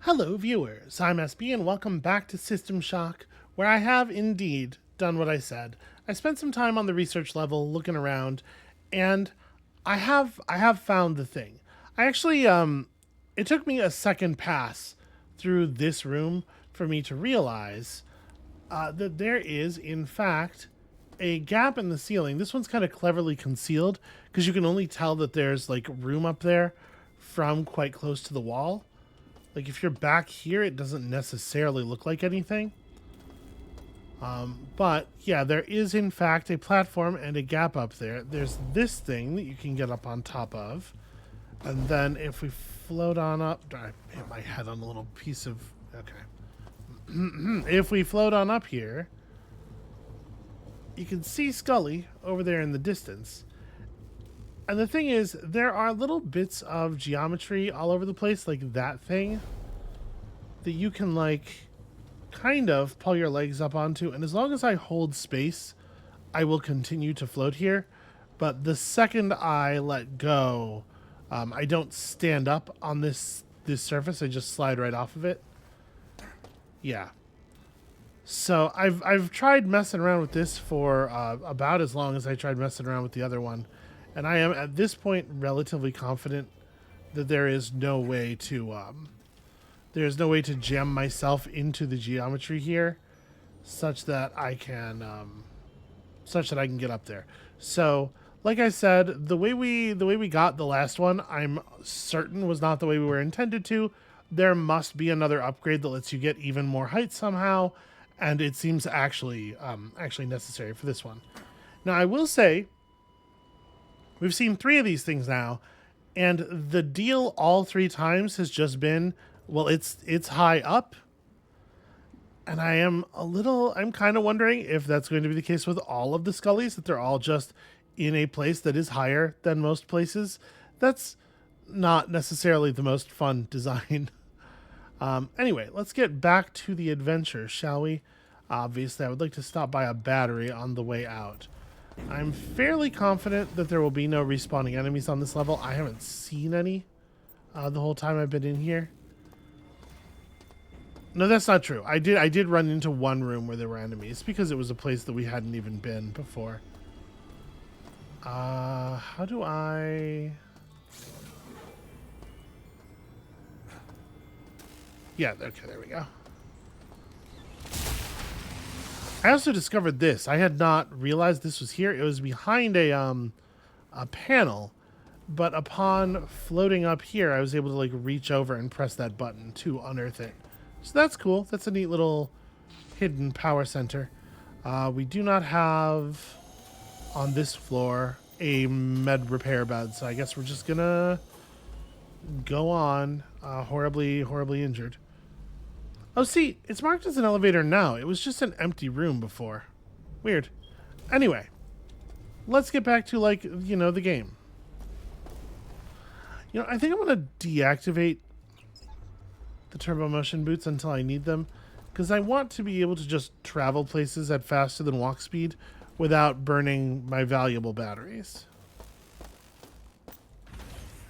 Hello, viewers. I'm SB, and welcome back to System Shock, where I have indeed done what I said. I spent some time on the research level looking around, and I have found the thing. I actually it took me a second pass through this room for me to realize that there is, in fact, a gap in the ceiling. This one's kind of cleverly concealed because you can only tell that there's like room up there from quite close to the wall. Like if you're back here, it doesn't necessarily look like anything. But yeah, there is in fact a platform and a gap up there. There's this thing that you can get up on top of. And then if we float on up, I hit my head on a little piece of, okay. If we float on up here, you can see Scully over there in the distance. And the thing is, there are little bits of geometry all over the place, like that thing, that you can, like, kind of pull your legs up onto. And as long as I hold space, I will continue to float here. But the second I let go, I don't stand up on this surface. I just slide right off of it. Yeah. So I've tried messing around with this for about as long as I tried messing around with the other one. And I am, at this point, relatively confident that there is no way to jam myself into the geometry here, such that I can get up there. So, like I said, the way we got the last one, I'm certain was not the way we were intended to. There must be another upgrade that lets you get even more height somehow, and it seems actually necessary for this one. Now, I will say, we've seen 3 of these things now, and the deal all 3 times has just been, well, it's high up, and I'm kind of wondering if that's going to be the case with all of the Scullys, that they're all just in a place that is higher than most places. That's not necessarily the most fun design. Anyway, let's get back to the adventure, shall we? Obviously, I would like to stop by a battery on the way out. I'm fairly confident that there will be no respawning enemies on this level. I haven't seen any the whole time I've been in here. No, that's not true. I did run into one room where there were enemies because it was a place that we hadn't even been before. How do I... Yeah, okay, there we go. I also discovered this. I had not realized this was here. It was behind a panel, but upon floating up here, I was able to like reach over and press that button to unearth it. So that's cool. That's a neat little hidden power center. We do not have on this floor a med repair bed, so I guess we're just gonna go on horribly injured. Oh, see, it's marked as an elevator now. It was just an empty room before. Weird. Anyway, let's get back to, like, you know, the game. You know, I think I'm going to deactivate the turbo motion boots until I need them, because I want to be able to just travel places at faster than walk speed without burning my valuable batteries.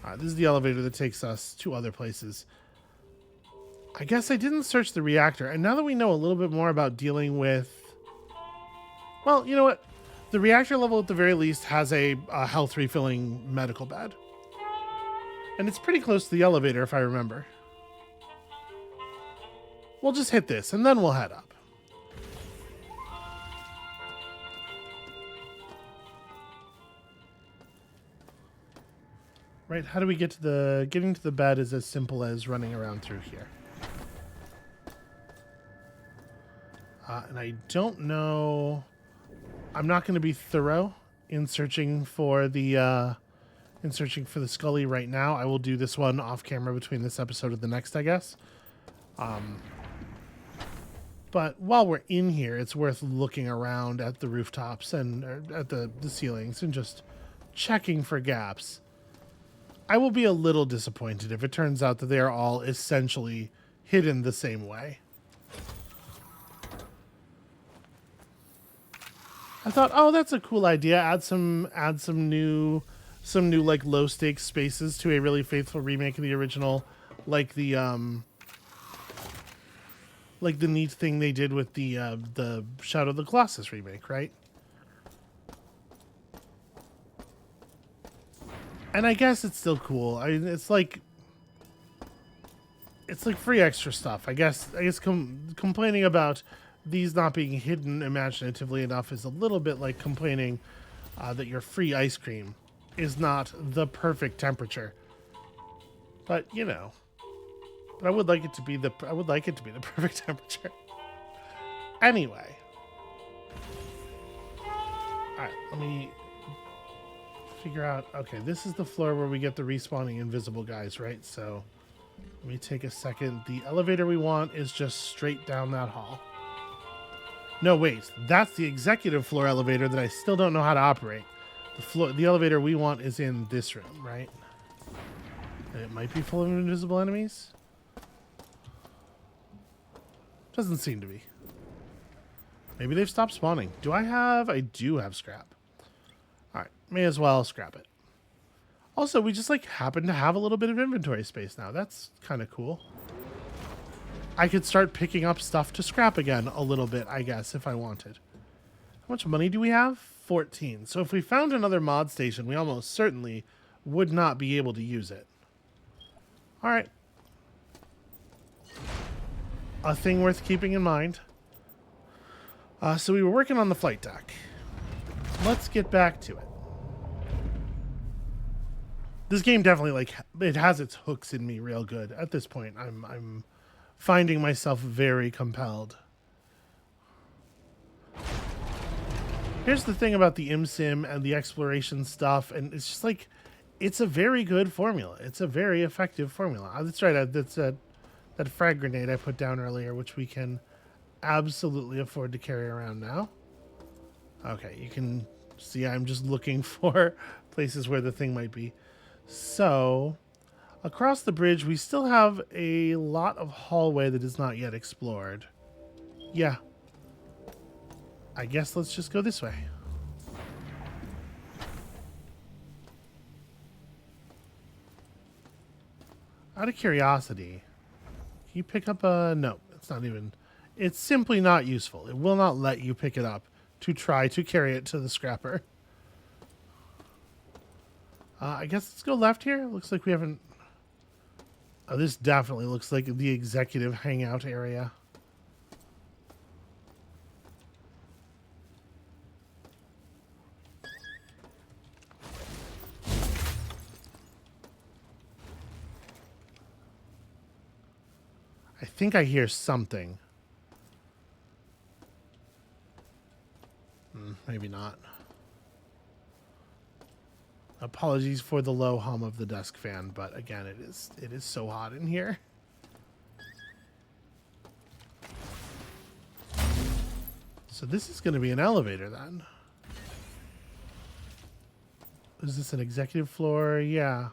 Alright, this is the elevator that takes us to other places. I guess I didn't search the reactor, and now that we know a little bit more about dealing with... Well, you know what? The reactor level, at the very least, has a health refilling medical bed. And it's pretty close to the elevator, if I remember. We'll just hit this, and then we'll head up. Right, how do we get to the... Getting to the bed is as simple as running around through here. And I don't know... I'm not going to be thorough in searching for the Scully right now. I will do this one off camera between this episode and the next, I guess. But while we're in here, it's worth looking around at the rooftops and at the ceilings and just checking for gaps. I will be a little disappointed if it turns out that they are all essentially hidden the same way. I thought, oh, that's a cool idea. Add some new like low stakes spaces to a really faithful remake of the original, like the like the neat thing they did with the Shadow of the Colossus remake, right? And I guess it's still cool. I mean, it's like free extra stuff. I guess complaining about these not being hidden imaginatively enough is a little bit like complaining that your free ice cream is not the perfect temperature. But you know, but I would like it to be the perfect temperature. Anyway, all right. Let me figure out. Okay, this is the floor where we get the respawning invisible guys, right? So let me take a second. The elevator we want is just straight down that hall. No, wait. That's the executive floor elevator that I still don't know how to operate. The elevator we want is in this room, right? And it might be full of invisible enemies. Doesn't seem to be. Maybe they've stopped spawning. I do have scrap. Alright, may as well scrap it. Also, we just like happen to have a little bit of inventory space now. That's kind of cool. I could start picking up stuff to scrap again a little bit, I guess, if I wanted. How much money do we have? 14. So if we found another mod station, we almost certainly would not be able to use it. Alright. A thing worth keeping in mind. So we were working on the flight deck. Let's get back to it. This game definitely, it has its hooks in me real good. At this point, I'm finding myself very compelled. Here's the thing about the ImSim and the exploration stuff, and it's just like, it's a very good formula. It's a very effective formula. That's right, that's that frag grenade I put down earlier, which we can absolutely afford to carry around now. Okay, you can see I'm just looking for places where the thing might be. So, across the bridge, we still have a lot of hallway that is not yet explored. Yeah. I guess let's just go this way. Out of curiosity, can you pick up a... No, it's not even... It's simply not useful. It will not let you pick it up to try to carry it to the scrapper. I guess let's go left here. Looks like we haven't... Oh, this definitely looks like the executive hangout area. I think I hear something. Maybe not. Apologies for the low hum of the desk fan, but again, it is so hot in here. So this is going to be an elevator then. Is this an executive floor? Yeah.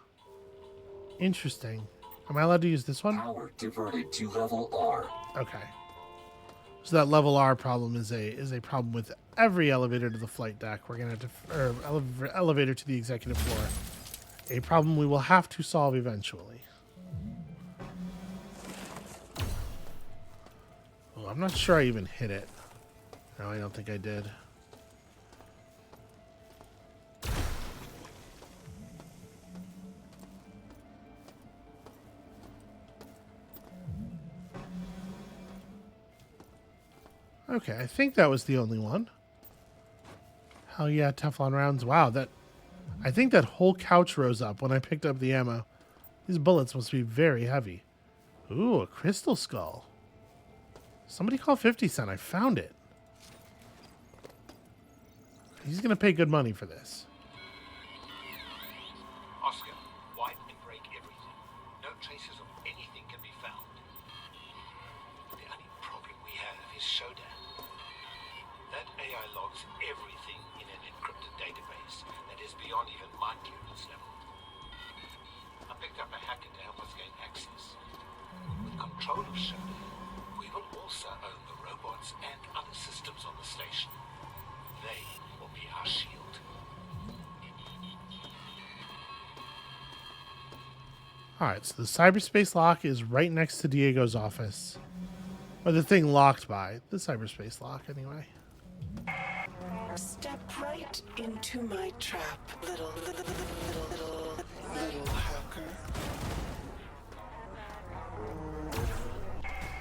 Interesting. Am I allowed to use this one? Power diverted to level R. Okay. So that level R problem is a problem with every elevator to the flight deck. We're gonna have to, elevator to the executive floor. A problem we will have to solve eventually. Oh, I'm not sure I even hit it. No, I don't think I did. Okay, I think that was the only one. Hell yeah, Teflon rounds. Wow, I think that whole couch rose up when I picked up the ammo. These bullets must be very heavy. Ooh, a crystal skull. Somebody call 50 Cent. I found it. He's going to pay good money for this. Oscar, wipe and break everything. No traces of anything can be found. The only problem we have is Showdown. That AI logs everything in an encrypted database that is beyond even my clearance level. I picked up a hacker to help us gain access. With control of Showdown, we will also own the robots and other systems on the station. They will be our shield. Alright, so the cyberspace lock is right next to Diego's office. Or the thing locked by. The cyberspace lock, anyway. Step right into my trap, little hacker.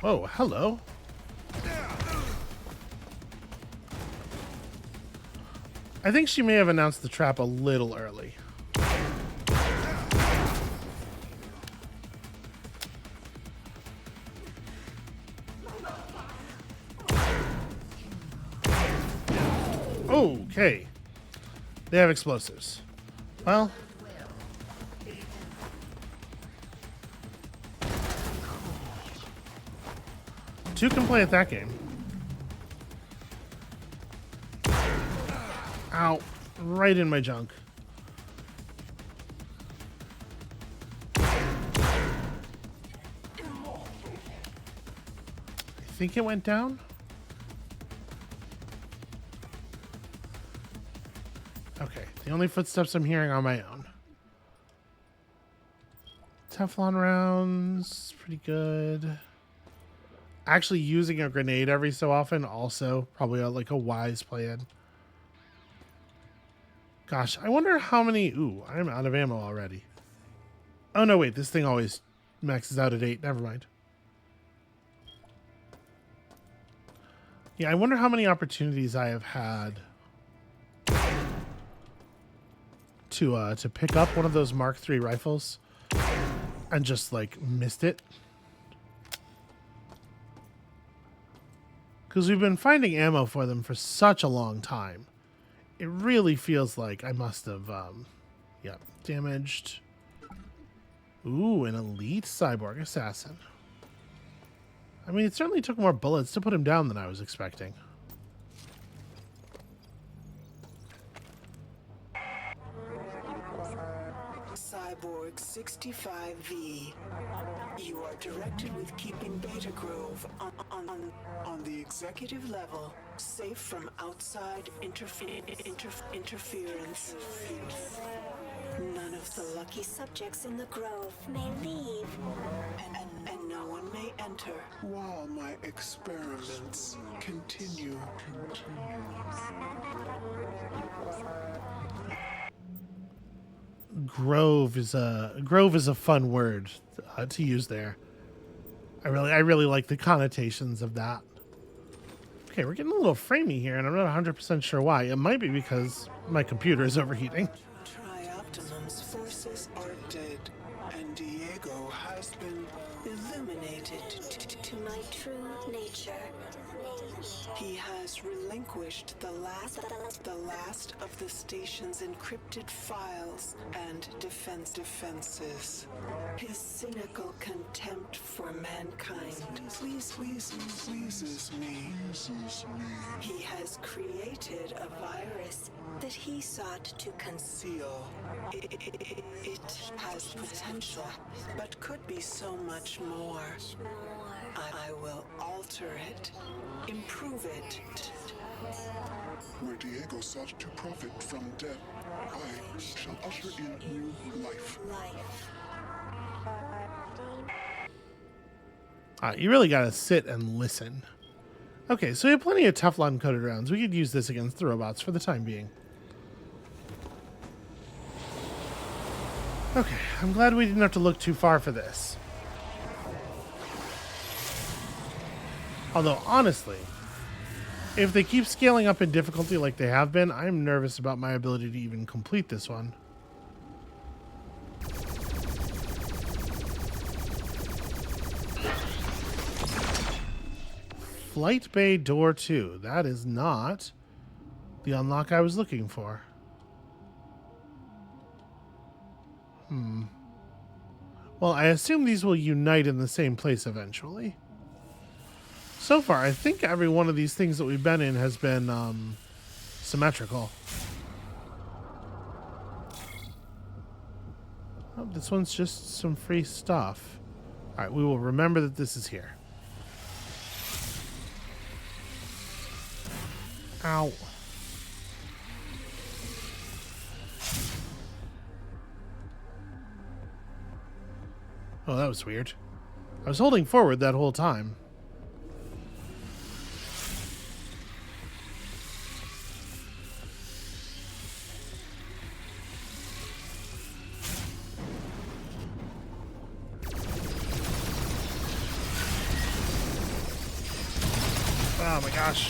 Whoa, hello. I think she may have announced the trap a little early. Okay. They have explosives. Well. Two can play at that game. Ow. Right in my junk. I think it went down. Okay, the only footsteps I'm hearing are on my own. Teflon rounds, pretty good. Actually using a grenade every so often, also probably like a wise plan. Gosh, I wonder how many... Ooh, I'm out of ammo already. Oh, no, wait, this thing always maxes out at 8. Never mind. Yeah, I wonder how many opportunities I have had to pick up one of those Mark III rifles and just like missed it. Because we've been finding ammo for them for such a long time. It really feels like I must have, yeah, damaged. Ooh, an elite cyborg assassin. I mean, it certainly took more bullets to put him down than I was expecting. Cyborg 65V. You are directed with keeping Beta Grove on the executive level, safe from outside interference. None of the lucky subjects in the Grove may leave, and no one may enter while my experiments continue. Grove is a fun word to use there. I really like the connotations of that. Okay, we're getting a little framey here, and I'm not 100% sure why. It might be because my computer is overheating. Trioptimum's forces are dead, and Diego has been illuminated to my true nature. He has relinquished the last of the station's encrypted files and defenses. His cynical contempt for mankind pleases me. He has created a virus that he sought to conceal. It has potential, but could be so much more. I will alter it, improve it. Where Diego sought to profit from death, I shall usher in new life. You really gotta sit and listen. Okay, so we have plenty of Teflon coated rounds. We could use this against the robots for the time being. Okay, I'm glad we didn't have to look too far for this. Although, honestly, if they keep scaling up in difficulty like they have been, I'm nervous about my ability to even complete this one. Flight Bay Door 2. That is not the unlock I was looking for. Well, I assume these will unite in the same place eventually. So far, I think every one of these things that we've been in has been symmetrical. Oh, this one's just some free stuff. All right, we will remember that this is here. Ow. Oh, that was weird. I was holding forward that whole time. Oh my gosh.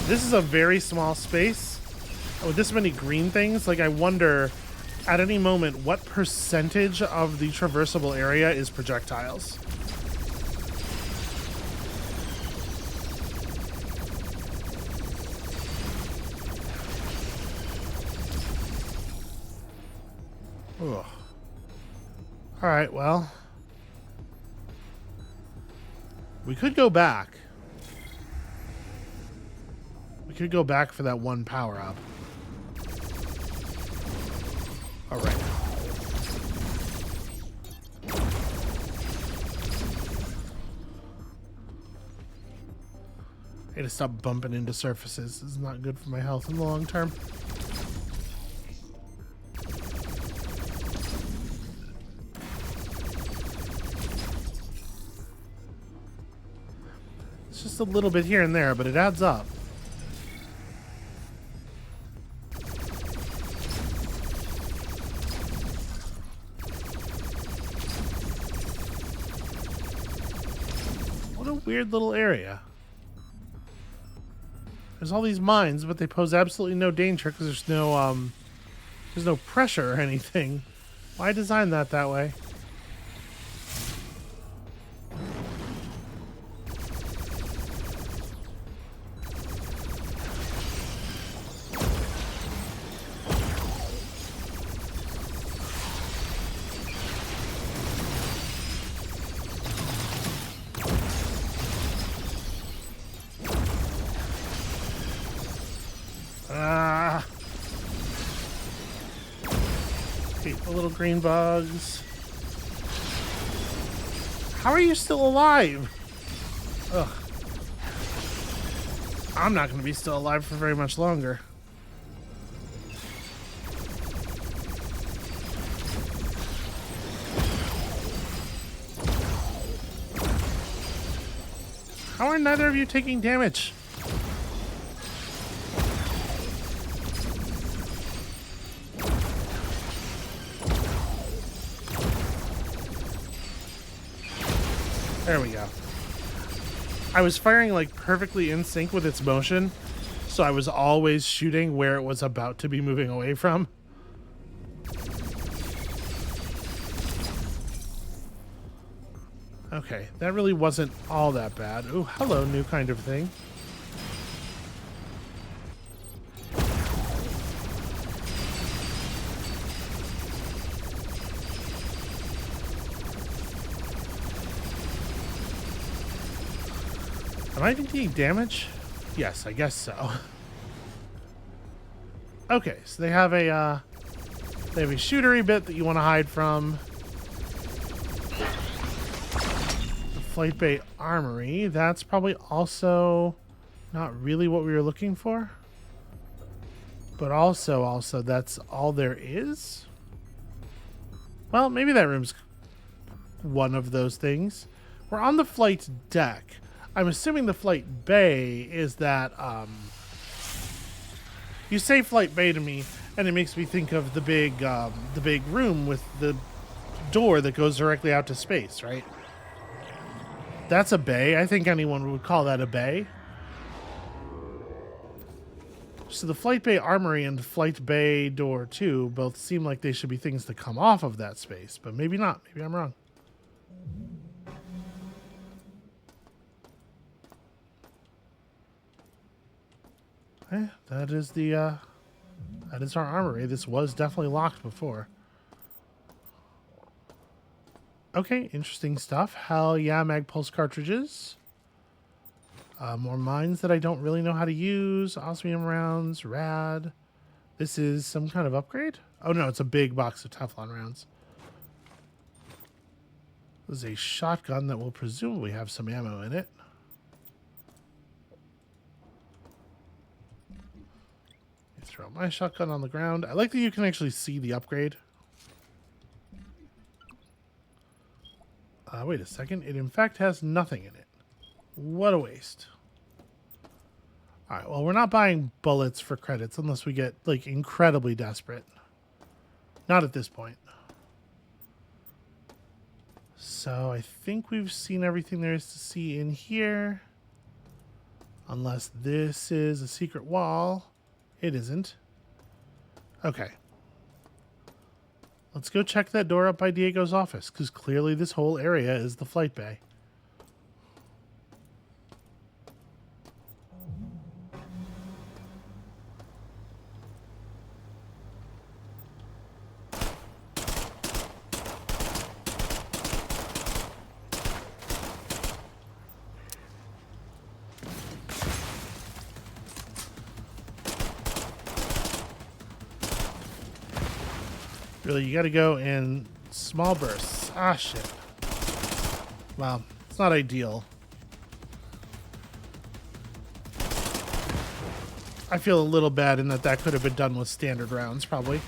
This is a very small space. With this many green things, like I wonder at any moment what percentage of the traversable area is projectiles. Ugh. All right, well, we could go back. We could go back for that one power up. All right. I need to stop bumping into surfaces. This is not good for my health in the long term. It's just a little bit here and there, but it adds up. What a weird little area. There's all these mines, but they pose absolutely no danger because there's no pressure or anything. Why design that way? Hate the little green bugs. How are you still alive? Ugh. I'm not going to be still alive for very much longer. How are neither of you taking damage? There we go. I was firing like perfectly in sync with its motion, so I was always shooting where it was about to be moving away from. Okay, that really wasn't all that bad. Oh, hello, new kind of thing. Am I even taking damage? Yes, I guess so. Okay, so they have a shootery bit that you want to hide from. The Flight Bay Armory. That's probably also not really what we were looking for. But also that's all there is. Well, maybe that room's one of those things. We're on the flight deck. I'm assuming the flight bay is that, you say flight bay to me, and it makes me think of the big room with the door that goes directly out to space, right? That's a bay. I think anyone would call that a bay. So the flight bay armory and flight bay door 2 both seem like they should be things to come off of that space, but maybe not. Maybe I'm wrong. That is that is our armory. This was definitely locked before. Okay, interesting stuff. Hell yeah, mag pulse cartridges. More mines that I don't really know how to use. Osmium rounds, rad. This is some kind of upgrade? Oh no, it's a big box of Teflon rounds. This is a shotgun that will presumably have some ammo in it. Throw my shotgun on the ground. I like that you can actually see the upgrade. Wait a second. It in fact has nothing in it. What a waste. Alright, well, we're not buying bullets for credits unless we get, like, incredibly desperate. Not at this point. So I think we've seen everything there is to see in here. Unless this is a secret wall. It isn't. Okay. Let's go check that door up by Diego's office, because clearly this whole area is the flight bay. Really, you gotta go in small bursts. Ah, shit. Well, it's not ideal. I feel a little bad in that that could have been done with standard rounds, probably.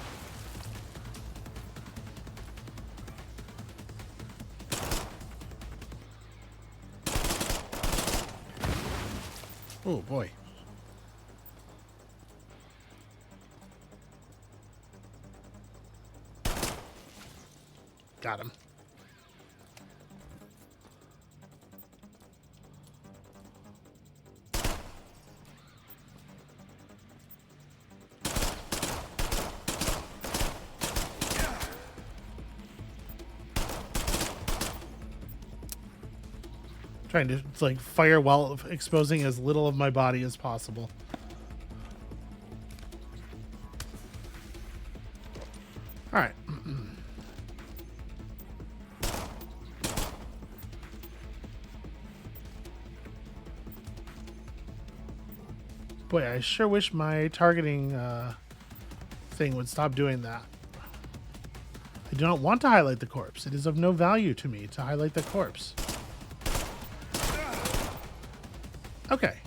Oh, boy. Got him. Trying to like fire while exposing as little of my body as possible. All right. Boy, I sure wish my targeting thing would stop doing that. I do not want to highlight the corpse. It is of no value to me to highlight the corpse. Okay.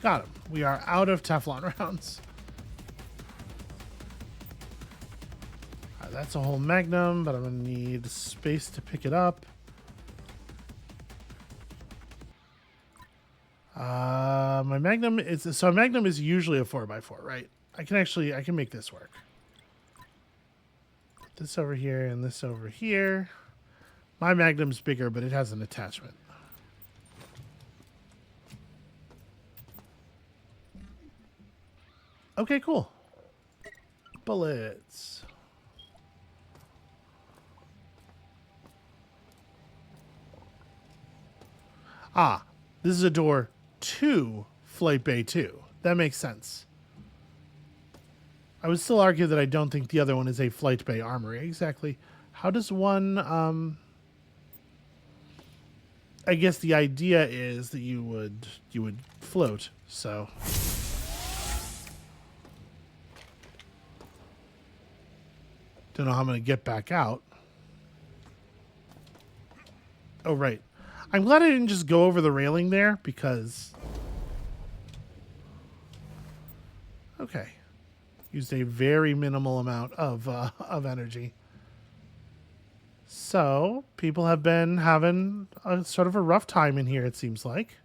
Got him. We are out of Teflon rounds. All right, that's a whole magnum, but I'm going to need space to pick it up. My magnum is so a magnum is usually a 4x4, right? I can make this work. Put this over here and this over here. My magnum's bigger, but it has an attachment. Okay, cool. Bullets. Ah, this is a door to Flight Bay 2. That makes sense. I would still argue that I don't think the other one is a Flight Bay armory. Exactly. How does one... I guess the idea is that you would float, so... Don't know how I'm going to get back out. Oh, right. I'm glad I didn't just go over the railing there, because... Okay. Used a very minimal amount of energy. So, people have been having a sort of a rough time in here, it seems like.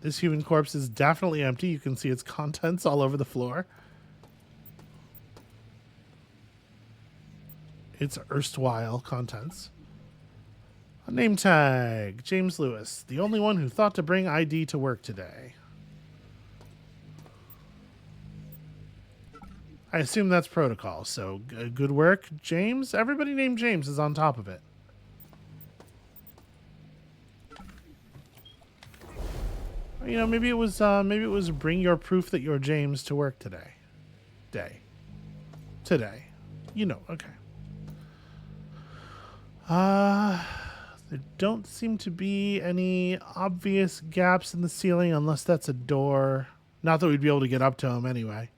This human corpse is definitely empty. You can see its contents all over the floor. Its erstwhile contents. A name tag. James Lewis. The only one who thought to bring ID to work today. I assume that's protocol, so good work, James. Everybody named James is on top of it. You know, maybe it was bring your proof that you're James to work today. Today. You know, okay. There don't seem to be any obvious gaps in the ceiling unless that's a door. Not that we'd be able to get up to them anyway.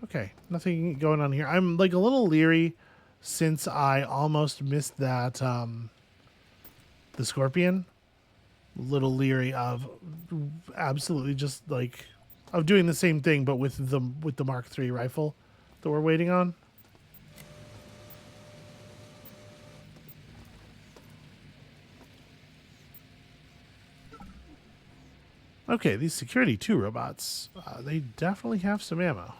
Okay, nothing going on here. I'm like a little leery since I almost missed that the scorpion. A little leery of absolutely just like of doing the same thing but with the Mark III rifle that we're waiting on. Okay, these security 2 robots, they definitely have some ammo.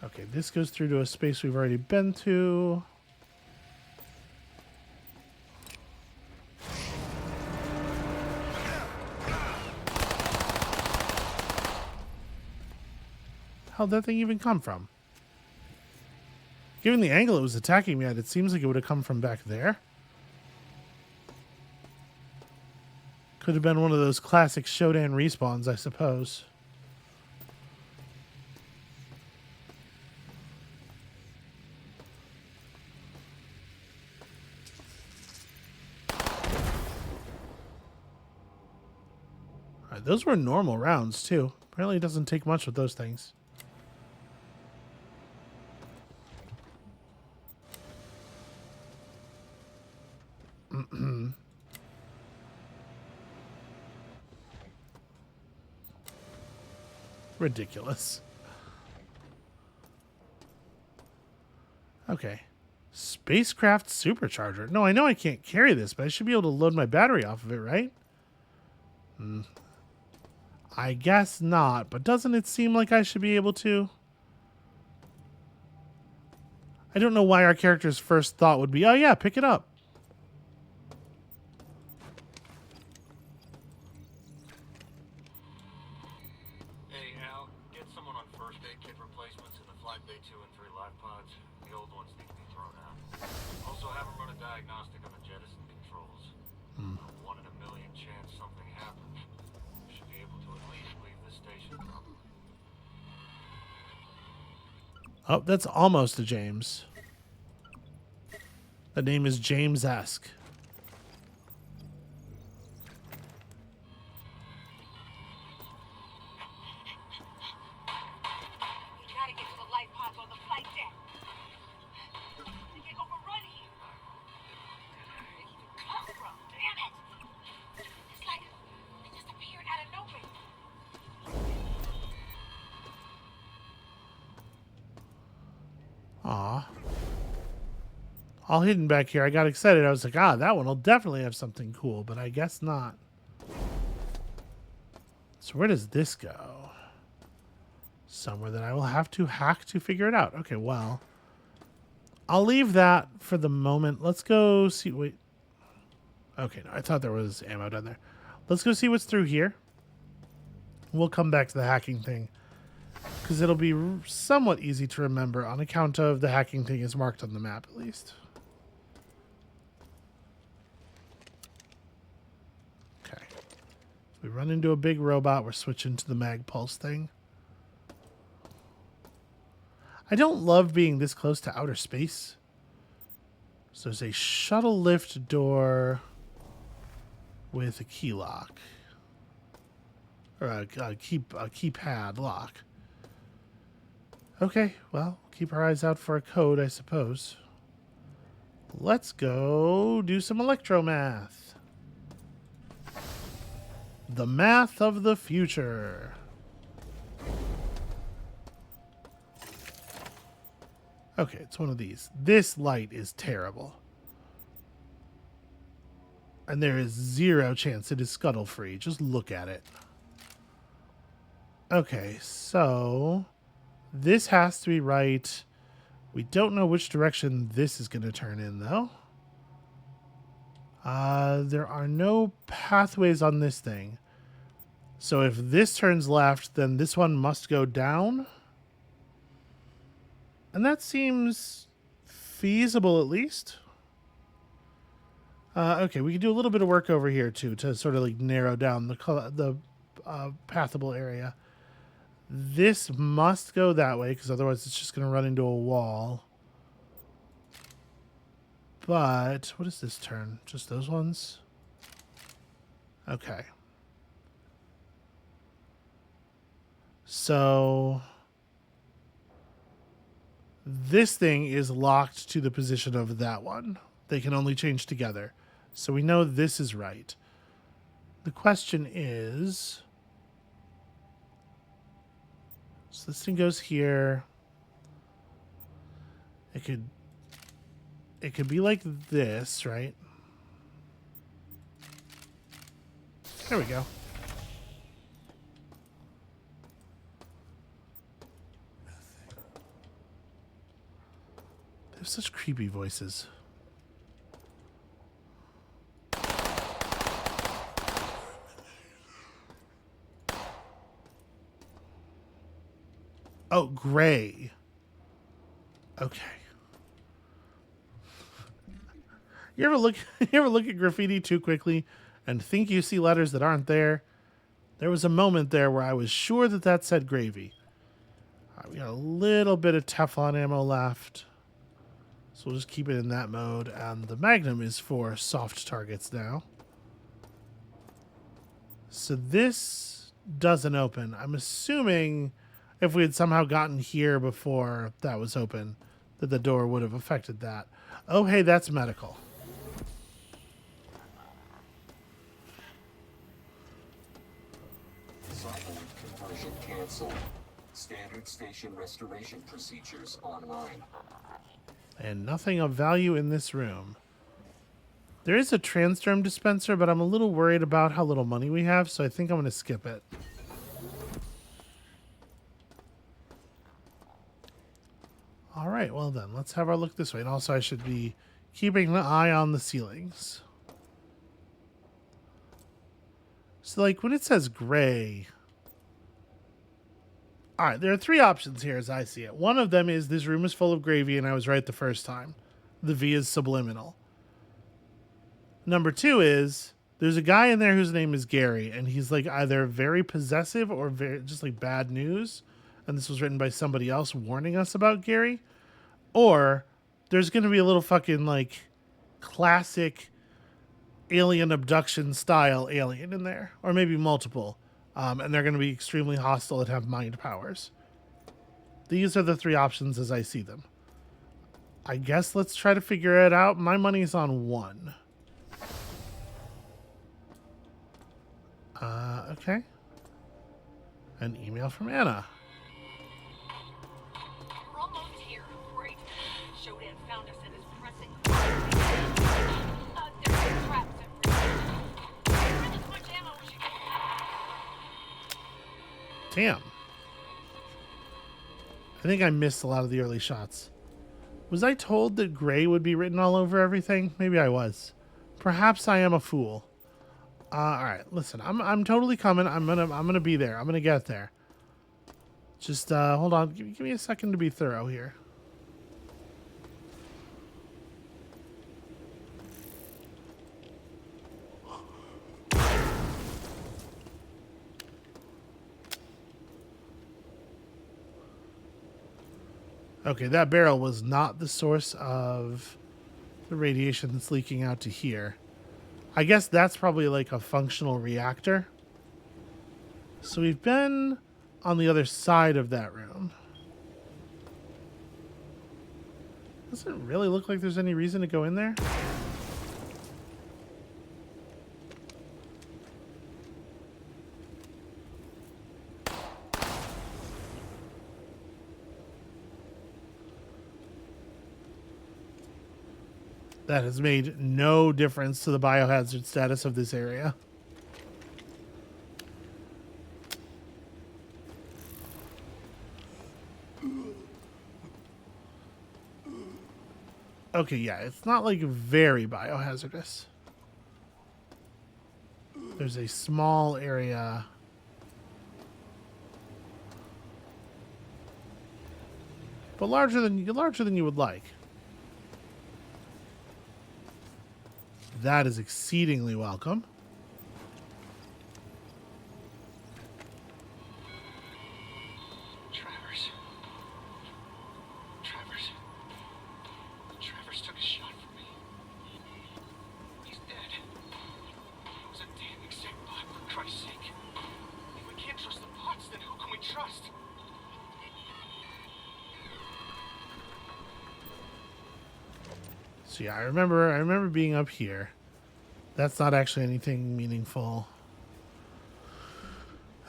Okay, this goes through to a space we've already been to. How'd that thing even come from? Given the angle it was attacking me at, it seems like it would have come from back there. Could have been one of those classic Shodan respawns, I suppose. Alright, those were normal rounds, too. Apparently it doesn't take much with those things. Ridiculous. Okay. Spacecraft supercharger. No, I know I can't carry this, but I should be able to load my battery off of it, right? I guess not, but doesn't it seem like I should be able to? I don't know why our character's first thought would be, oh yeah, pick it up. Hey, Al, get someone on first aid kit replacements in the Flight Bay 2 and 3 life pods. The old ones need to be thrown out. Also, have them run a diagnostic on the jettison controls. A 1 in a million chance something happens. Should be able to at least leave the station properly. Oh, that's almost a James. The name is James-esque. We gotta get to the life pods on the flight deck. We get overrun here. Where did he come from? Damn it! It's like it just appeared out of nowhere. Aw. All hidden back here. I got excited. I was like, that one will definitely have something cool, but I guess not. So where does this go? Somewhere that I will have to hack to figure it out. Okay, well, I'll leave that for the moment. Let's go see. Wait. Okay, no, I thought there was ammo down there. Let's go see what's through here. We'll come back to the hacking thing, because it'll be somewhat easy to remember on account of the hacking thing is marked on the map, at least. Okay. If we run into a big robot, we're switching to the mag pulse thing. I don't love being this close to outer space. So there's a shuttle lift door with a key lock. Or a keypad lock. Okay, well, keep our eyes out for a code, I suppose. Let's go do some electromath. The math of the future. Okay, it's one of these. This light is terrible. And there is 0 chance it is scuttle-free. Just look at it. Okay, so this has to be right. We don't know which direction this is going to turn in, though. There are no pathways on this thing. So if this turns left, then this one must go down. And that seems feasible, at least. Okay, we can do a little bit of work over here, too, to sort of like narrow down the pathable area. This must go that way, because otherwise it's just going to run into a wall. But what is this turn? Just those ones? Okay. So this thing is locked to the position of that one. They can only change together. So we know this is right. The question is... So this thing goes here. It could be like this, right? There we go. have such creepy voices. Oh, gray. Okay. You ever look you ever look at graffiti too quickly and think you see letters that aren't there? There was a moment there where I was sure that that said gravy. We got a little bit of Teflon ammo left. So we'll just keep it in that mode. And the Magnum is for soft targets now. So this doesn't open. I'm assuming if we had somehow gotten here before that was open, that the door would have affected that. Oh, hey, that's medical. Cyberlink conversion canceled. Standard station restoration procedures online. And nothing of value in this room. There is a transderm dispenser, but I'm a little worried about how little money we have, so I think I'm going to skip it. All right, well then, let's have our look this way. And also I should be keeping an eye on the ceilings. So, like, when it says gray... All right, there are three options here as I see it. One of them is this room is full of gravy and I was right the first time. The V is subliminal. Number two is there's a guy in there whose name is Gary, and he's like either very possessive or very just like bad news. And this was written by somebody else warning us about Gary. Or there's going to be a little fucking like classic alien abduction style alien in there, or maybe multiple. And they're going to be extremely hostile and have mind powers. These are the three options as I see them. I guess let's try to figure it out. My money's on one. Okay. An email from Anna. We're almost here. Great. Shodan found us and is pressing. There's traps everywhere. Bring as much ammo as you can. Damn. I think I missed a lot of the early shots. Was I told that gray would be written all over everything? Maybe I was. Perhaps I am a fool. All right, listen. I'm totally coming. I'm gonna be there. I'm gonna get there. Just hold on. Give me a second to be thorough here. Okay, that barrel was not the source of the radiation that's leaking out to here. I guess that's probably like a functional reactor. So we've been on the other side of that room. Doesn't really look like there's any reason to go in there. That has made no difference to the biohazard status of this area. Okay, yeah, it's not like very biohazardous. There's a small area. But larger than you would like. That is exceedingly welcome. Travers took a shot from me. He's dead. It was a damn exact bot, for Christ's sake. If we can't trust the bots, then who can we trust? So yeah, I remember being up here. That's not actually anything meaningful.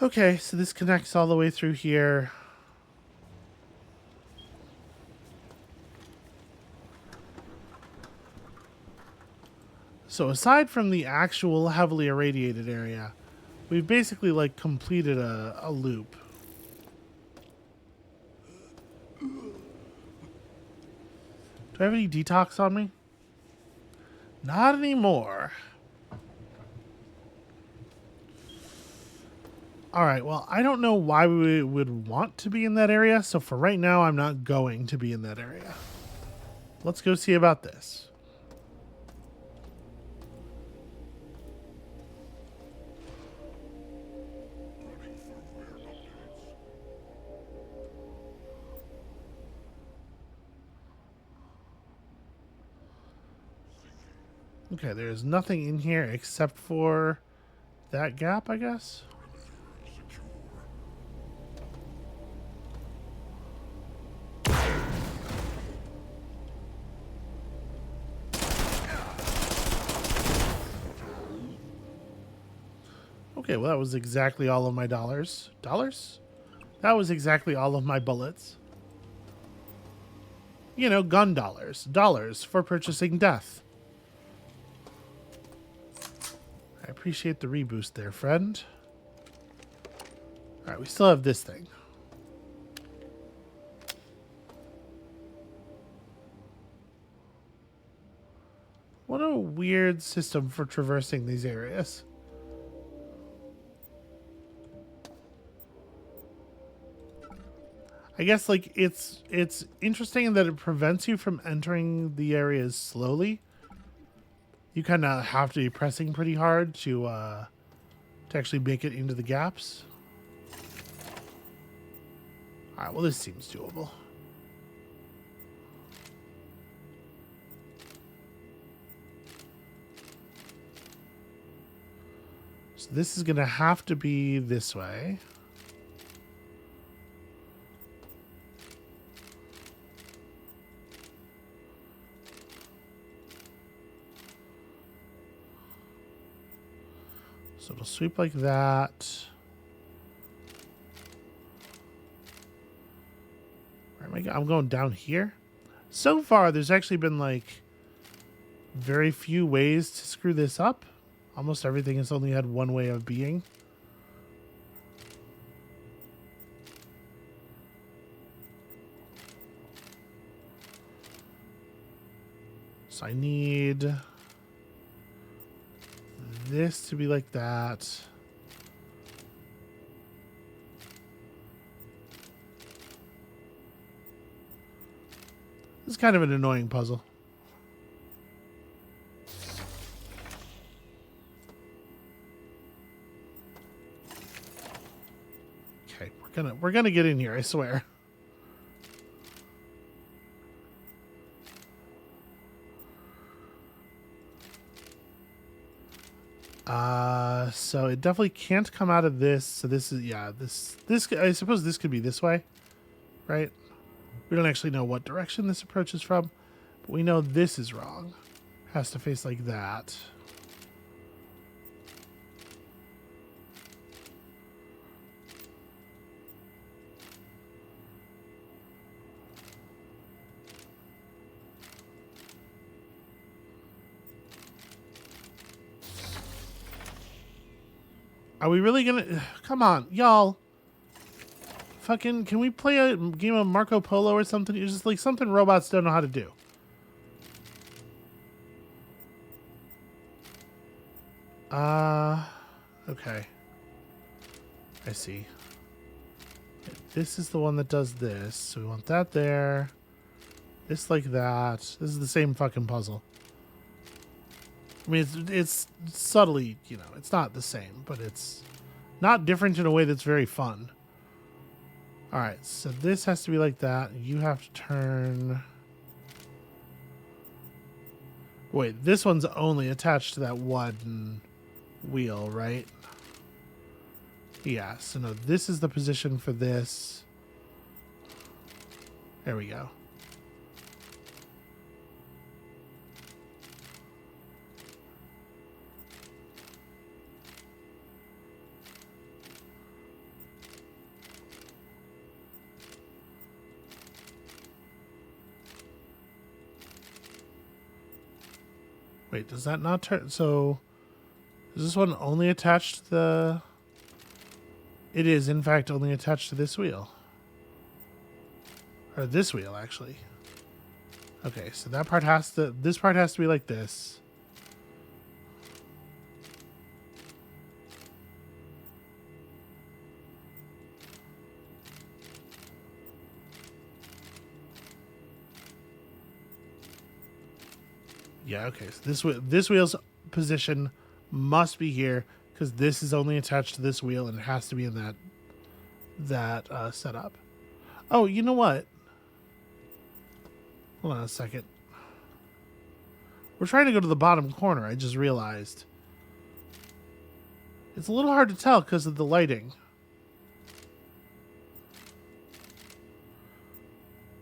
Okay, so this connects all the way through here. So aside from the actual heavily irradiated area, we've basically like completed a loop. Do I have any detox on me? Not anymore. Alright, well, I don't know why we would want to be in that area, so for right now, I'm not going to be in that area. Let's go see about this. Okay, there's nothing in here except for that gap, I guess. Okay, well, that was exactly all of my dollars. Dollars? That was exactly all of my bullets. You know, gun dollars. Dollars for purchasing death. I appreciate the reboost there, friend. Alright, we still have this thing. What a weird system for traversing these areas. I guess, like, it's interesting that it prevents you from entering the areas slowly. You kind of have to be pressing pretty hard to actually make it into the gaps. Alright, well, this seems doable. So this is going to have to be this way. So it'll sweep like that. Where am I going? I'm going down here. So far, there's actually been like very few ways to screw this up. Almost everything has only had one way of being. So I need this to be like that. This is kind of an annoying puzzle. Okay, we're gonna get in here, I swear. So it definitely can't come out of this. So this is, yeah, this, I suppose this could be this way, right? We don't actually know what direction this approach is from, but we know this is wrong. Has to face like that. Are we really gonna... Come on, y'all. Fucking, can we play a game of Marco Polo or something? It's just like something robots don't know how to do. Okay. I see. This is the one that does this. So we want that there. This like that. This is the same fucking puzzle. I mean, it's subtly, you know, it's not the same, but it's not different in a way that's very fun. All right, so this has to be like that. You have to turn... Wait, this one's only attached to that one wheel, right? Yeah, so no, this is the position for this. There we go. Wait, does that not turn? So, is this one only attached to the... It is, in fact, only attached to this wheel. Or this wheel, actually. Okay, so that part has to, this part has to be like this. Yeah, okay. So this wheel's position must be here because this is only attached to this wheel and it has to be in that setup. Oh, you know what? Hold on a second. We're trying to go to the bottom corner. I just realized. It's a little hard to tell because of the lighting.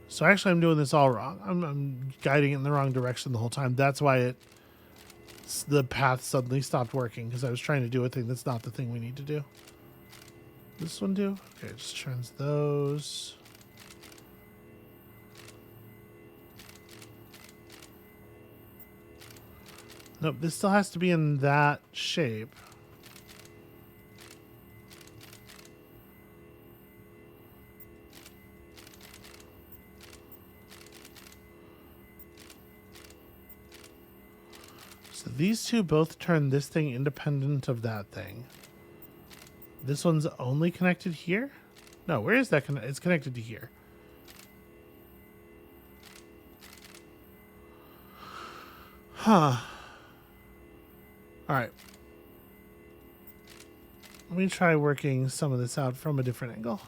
So actually, I'm doing this all wrong. I'm guiding it in the wrong direction the whole time. That's why the path suddenly stopped working because I was trying to do a thing that's not the thing we need to do. This one do? Okay, just turns those. Nope, this still has to be in that shape. So these two both turn this thing independent of that thing. This one's only connected here? No, where is that? It's connected to here. Huh. All right. Let me try working some of this out from a different angle.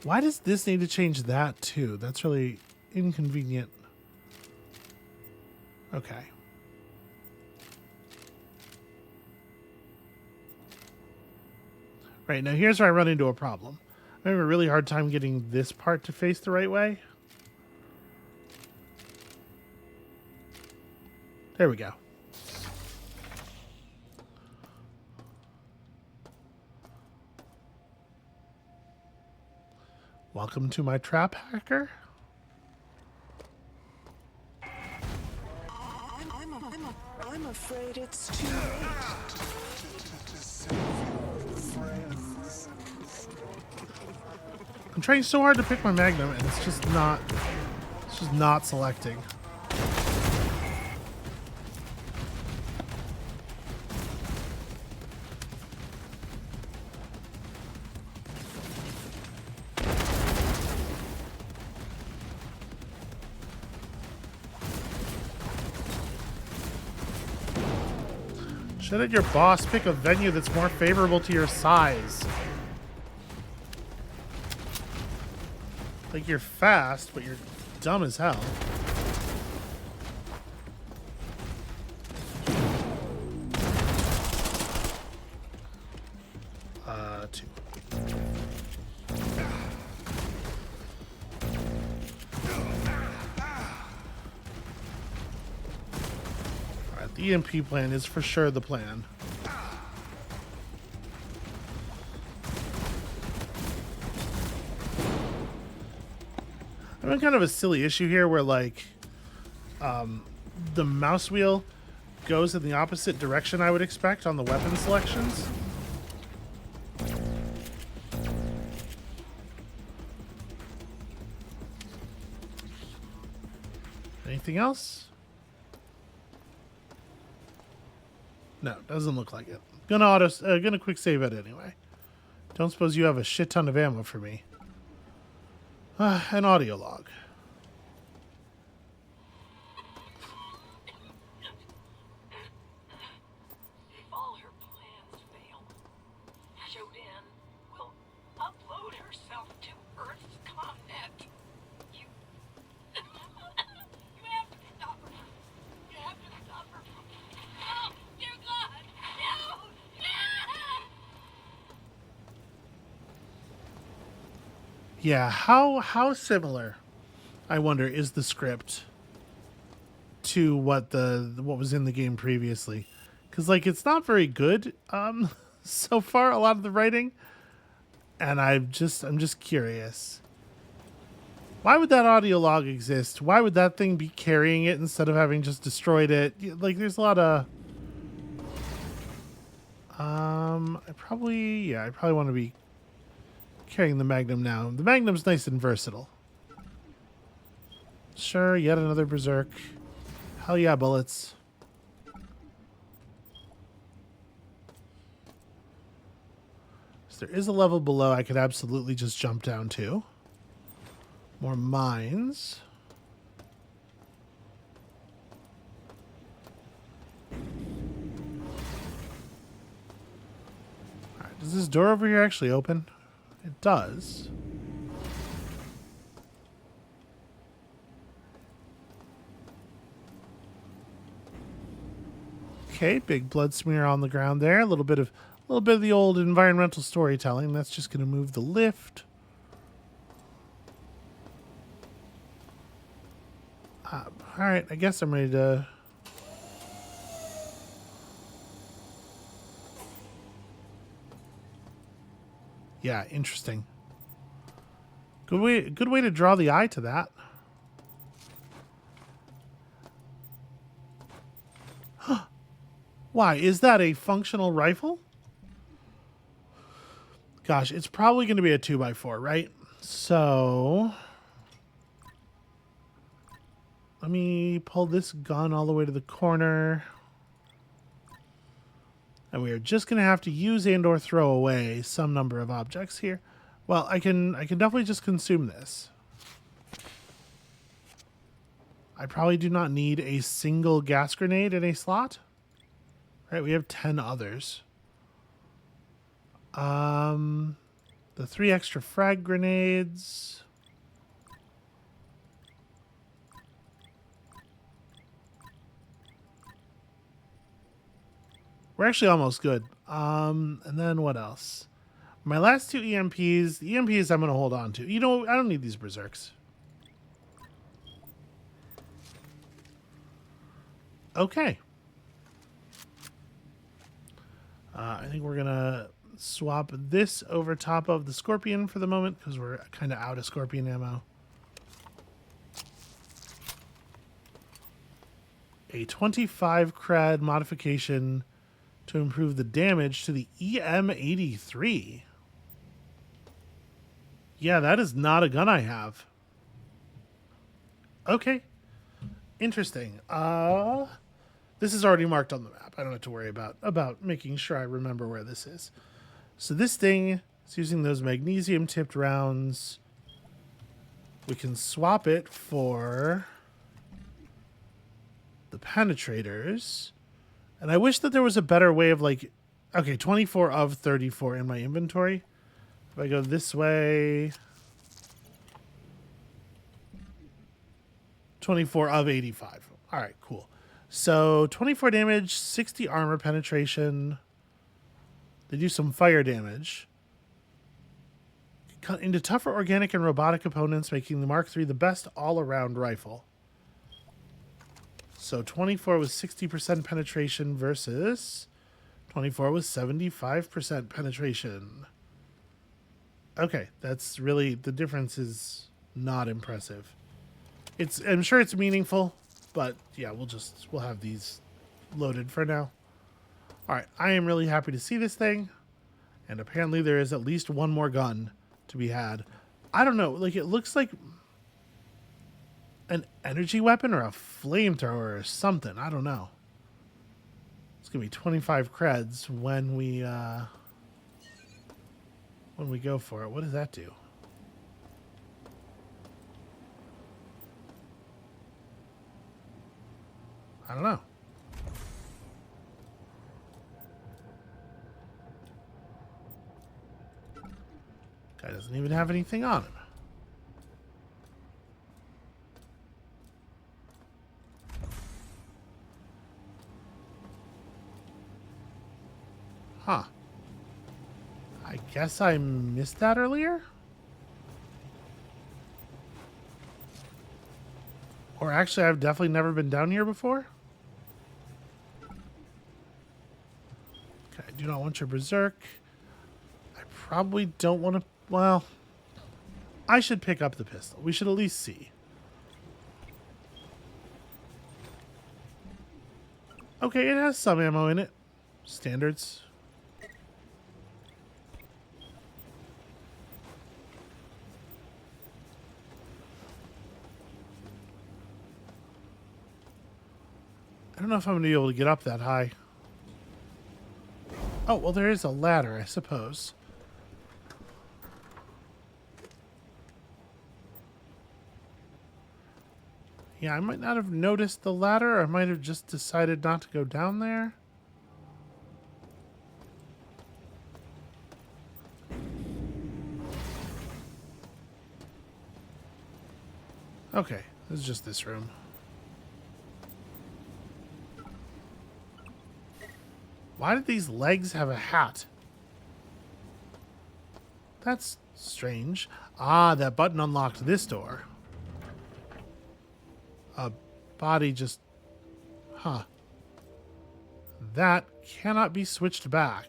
Why does this need to change that too? That's really inconvenient. Okay. Right, now here's where I run into a problem. I have a really hard time getting this part to face the right way. There we go. Welcome to my trap, hacker. I'm afraid it's too late. I'm trying so hard to pick my magnum and it's just not selecting. Shouldn't your boss pick a venue that's more favorable to your size? Like, you're fast, but you're dumb as hell. Two. Alright, the EMP plan is for sure the plan. I'm in kind of a silly issue here where, like, the mouse wheel goes in the opposite direction I would expect on the weapon selections. Anything else? No, doesn't look like it. Gonna quick save it anyway. Don't suppose you have a shit ton of ammo for me. An audio log. If all her plans fail, Shodan will upload herself to Earth's continent. You have to stop her. You have to stop her. Oh, dear God, no! Yeah, how similar, I wonder, is the script to what was in the game previously? Because, like, it's not very good so far, a lot of the writing, and I'm just curious. Why would that audio log exist? Why would that thing be carrying it instead of having just destroyed it? Like, there's a lot of I probably want to be carrying the Magnum now. The Magnum's nice and versatile. Sure, yet another berserk. Hell yeah, bullets. So there is a level below I could absolutely just jump down to. More mines. Alright, does this door over here actually open? It does. Okay, big blood smear on the ground there. A little bit of the old environmental storytelling. That's just going to move the lift. All right, I guess I'm ready to. Yeah, interesting. Good way to draw the eye to that. Why, is that a functional rifle? Gosh, it's probably going to be a 2x4, right? So let me pull this gun all the way to the corner. And we are just going to have to use and or throw away some number of objects here. Well, I can definitely just consume this. I probably do not need a single gas grenade in a slot. Right, we have 10 others. The 3 extra frag grenades. We're actually almost good. And then what else? My last 2 EMPs. The EMPs I'm going to hold on to. You know, I don't need these berserks. Okay. I think we're going to swap this over top of the Scorpion for the moment because we're kind of out of Scorpion ammo. A 25 cred modification to improve the damage to the EM83. Yeah, that is not a gun I have. Okay. Interesting. This is already marked on the map. I don't have to worry about making sure I remember where this is. So this thing is using those magnesium tipped rounds. We can swap it for the penetrators. And I wish that there was a better way of like, okay, 24 of 34 in my inventory. If I go this way, 24 of 85. All right, cool. So 24 damage, 60 armor penetration. They do some fire damage. Cut into tougher organic and robotic opponents, making the Mark III the best all-around rifle. So 24 was 60% penetration versus 24 was 75% penetration. Okay, that's really, the difference is not impressive. I'm sure it's meaningful, but yeah, we'll have these loaded for now. All right, I am really happy to see this thing, and apparently there is at least one more gun to be had. I don't know, like it looks like an energy weapon or a flamethrower or something. I don't know. It's gonna be 25 creds when we go for it. What does that do? I don't know. Guy doesn't even have anything on him. Huh. I guess I missed that earlier? Or actually, I've definitely never been down here before. Okay, I do not want your berserk. I probably don't want to... Well, I should pick up the pistol. We should at least see. Okay, it has some ammo in it. Standards. don't know if I'm going to be able to get up that high. Oh, well, there is a ladder, I suppose. Yeah, I might not have noticed the ladder, or I might have just decided not to go down there. Okay, this is just this room. Why did these legs have a hat? That's strange. Ah, that button unlocked this door. A body just... Huh. That cannot be switched back.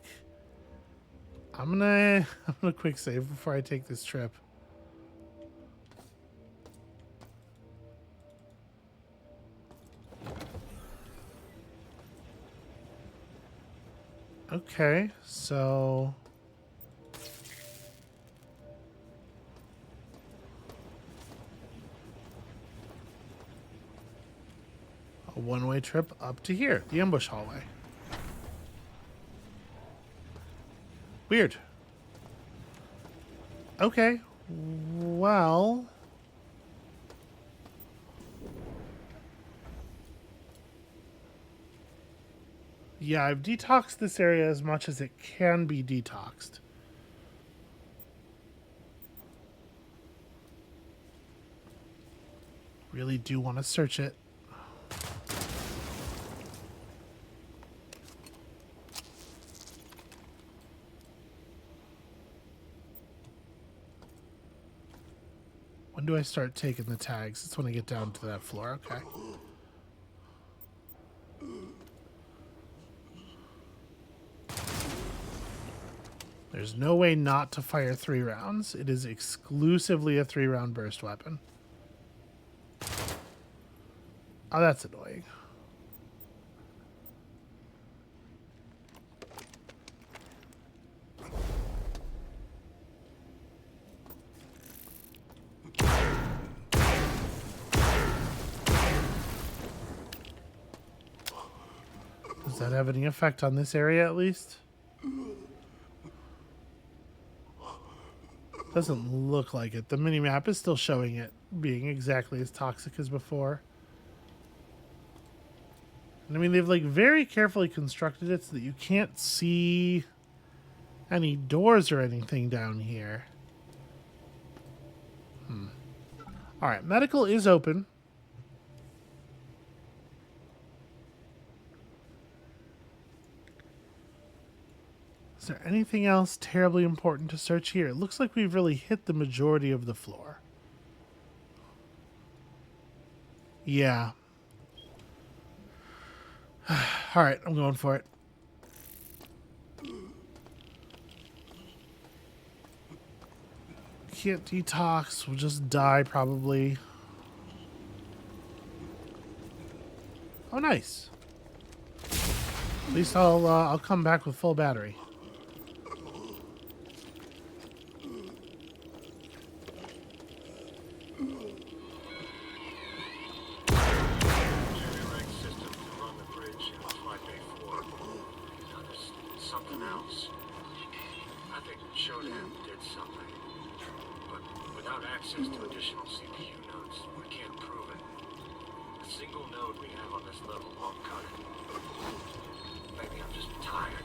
I'm gonna quick save before I take this trip. Okay, so... a one-way trip up to here, the ambush hallway. Weird. Okay, well... yeah, I've detoxed this area as much as it can be detoxed. Really do want to search it. When do I start taking the tags? It's when I get down to that floor. Okay. There's no way not to fire 3 rounds. It is exclusively a 3-round burst weapon. Oh, that's annoying. Does that have any effect on this area at least? Doesn't look like it. The minimap is still showing it being exactly as toxic as before. And I mean, they've like very carefully constructed it so that you can't see any doors or anything down here. All right, medical is open. Is there anything else terribly important to search here? It looks like we've really hit the majority of the floor. Yeah. All right, I'm going for it. Can't detox. We'll just die probably. Oh, nice. At least I'll come back with full battery. Access to additional CPU nodes. We can't prove it. A single node we have on this level won't cut it. Maybe I'm just tired.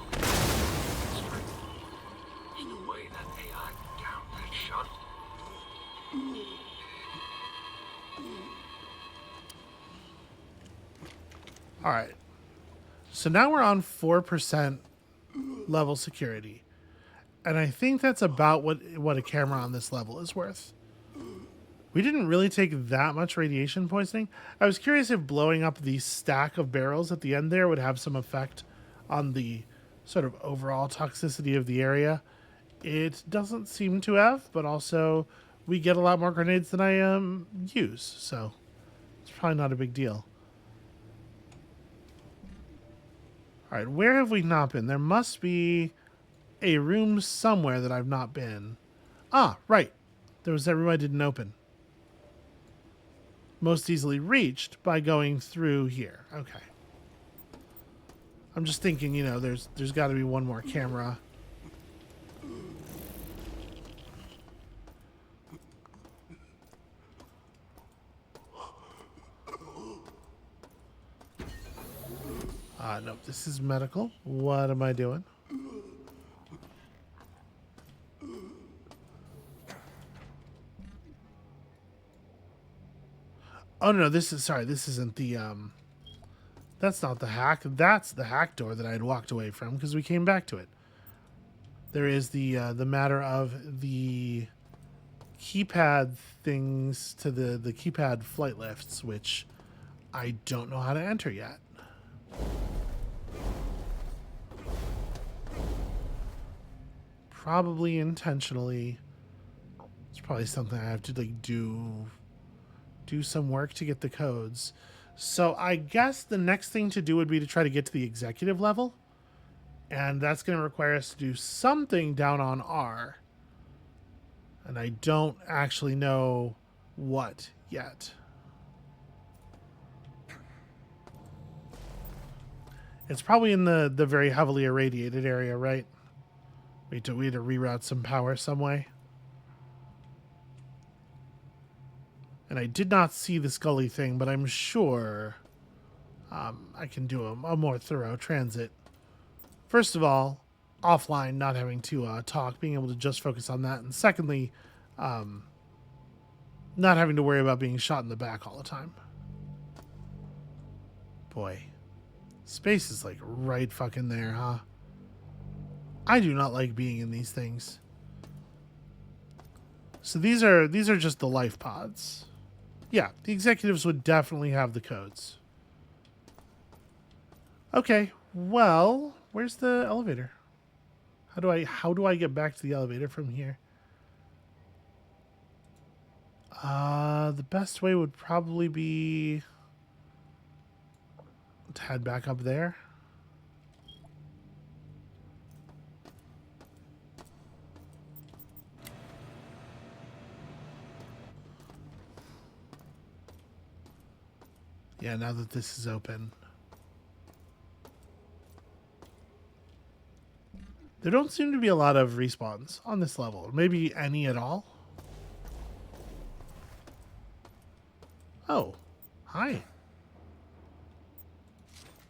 There's no way that AI down that shuttle. All right. So now we're on 4% level security. And I think that's about what a camera on this level is worth. We didn't really take that much radiation poisoning. I was curious if blowing up the stack of barrels at the end there would have some effect on the sort of overall toxicity of the area. It doesn't seem to have, but also we get a lot more grenades than I use, so it's probably not a big deal. All right, where have we not been? There must be a room somewhere that I've not been. Ah, right. There was that room I didn't open. Most easily reached by going through here. Okay. I'm just thinking, you know, there's got to be one more camera. No, this is medical. What am I doing? Oh no, this isn't the that's not the hack. That's the hack door that I had walked away from because we came back to it. There is the matter of the keypad things to the keypad flight lifts, which I don't know how to enter yet. Probably intentionally. It's probably something I have to like do some work to get the codes. So I guess the next thing to do would be to try to get to the executive level. And that's going to require us to do something down on R. And I don't actually know what yet. It's probably in the very heavily irradiated area, right? We had to reroute some power some way. And I did not see the Scully thing, but I'm sure I can do a more thorough transit. First of all, offline, not having to talk, being able to just focus on that. And secondly, not having to worry about being shot in the back all the time. Boy, space is like right fucking there, huh? I do not like being in these things. So these are just the life pods. Yeah, the executives would definitely have the codes. Okay, well, where's the elevator? How do I get back to the elevator from here? The best way would probably be to head back up there. Yeah, now that this is open. There don't seem to be a lot of respawns on this level. Maybe any at all. Oh, hi.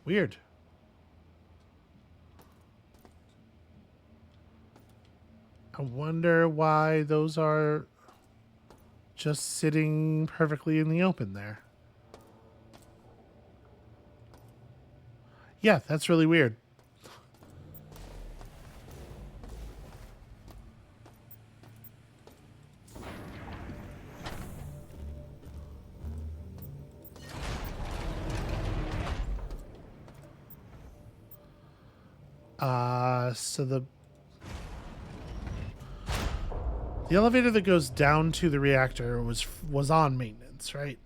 Weird. I wonder why those are just sitting perfectly in the open there. Yeah, that's really weird. So the elevator that goes down to the reactor was on maintenance, right?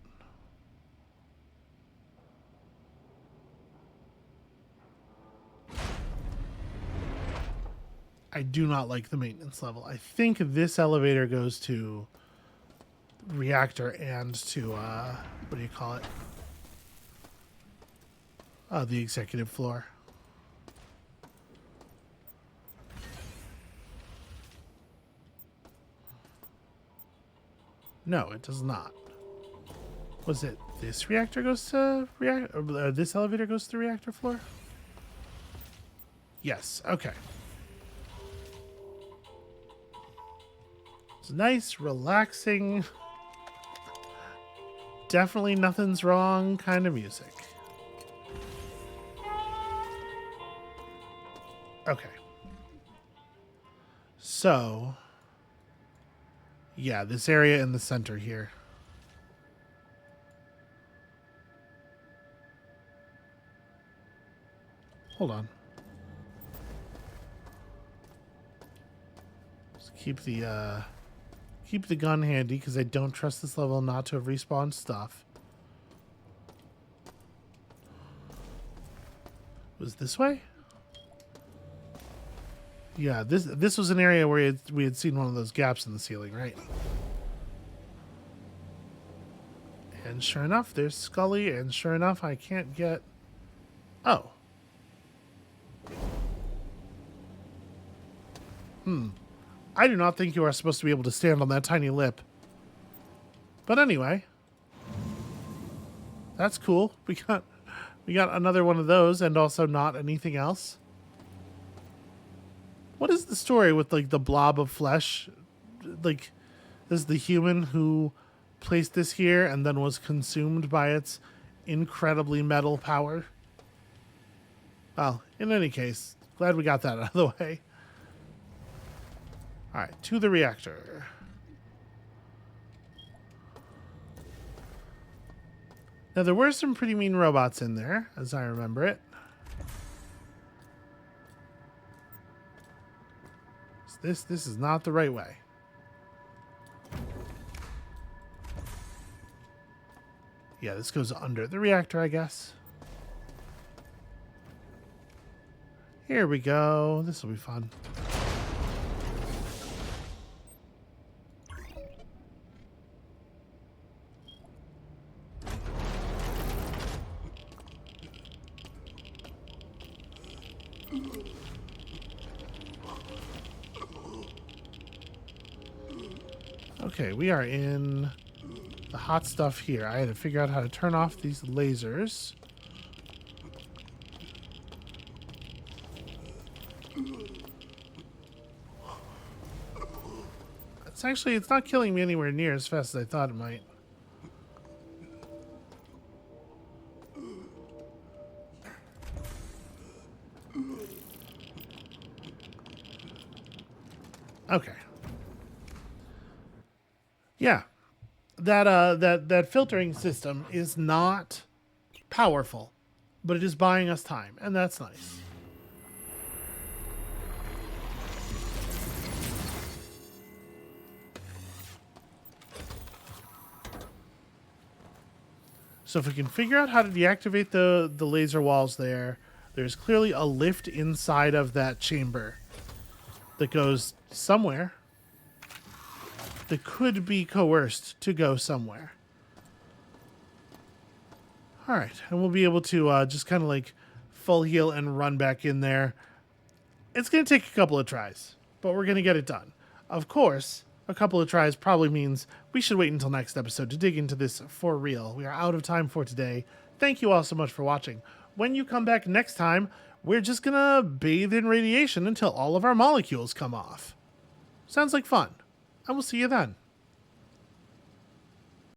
I do not like the maintenance level. I think this elevator goes to reactor and to what do you call it? The executive floor. No, it does not. Was it this reactor goes to reactor? Or this elevator goes to reactor floor? Yes. Okay. It's nice, relaxing. Definitely nothing's wrong kind of music. Okay. So, yeah, this area in the center here. Hold on. Just keep the gun handy because I don't trust this level not to have respawned stuff. Was this way? Yeah, this was an area where we had seen one of those gaps in the ceiling, right? And sure enough, there's Scully, and sure enough, I can't get... Oh. I do not think you are supposed to be able to stand on that tiny lip. But anyway, that's cool. We got another one of those, and also not anything else. What is the story with like the blob of flesh? Like, is the human who placed this here and then was consumed by its incredibly metal power? Well, in any case, glad we got that out of the way. All right, to the reactor. Now, there were some pretty mean robots in there, as I remember it. This is not the right way. Yeah, this goes under the reactor, I guess. Here we go. This will be fun. Okay, we are in the hot stuff here. I had to figure out how to turn off these lasers. It's not killing me anywhere near as fast as I thought it might. Okay. Yeah. That filtering system is not powerful, but it is buying us time, and that's nice. So if we can figure out how to deactivate the laser walls there's clearly a lift inside of that chamber that goes somewhere. That could be coerced to go somewhere. All right, and we'll be able to just kind of like full heal and run back in there. It's going to take a couple of tries, but we're going to get it done. Of course, a couple of tries probably means we should wait until next episode to dig into this for real. We are out of time for today. Thank you all so much for watching. When you come back next time, we're just going to bathe in radiation until all of our molecules come off. Sounds like fun. And we'll see you then.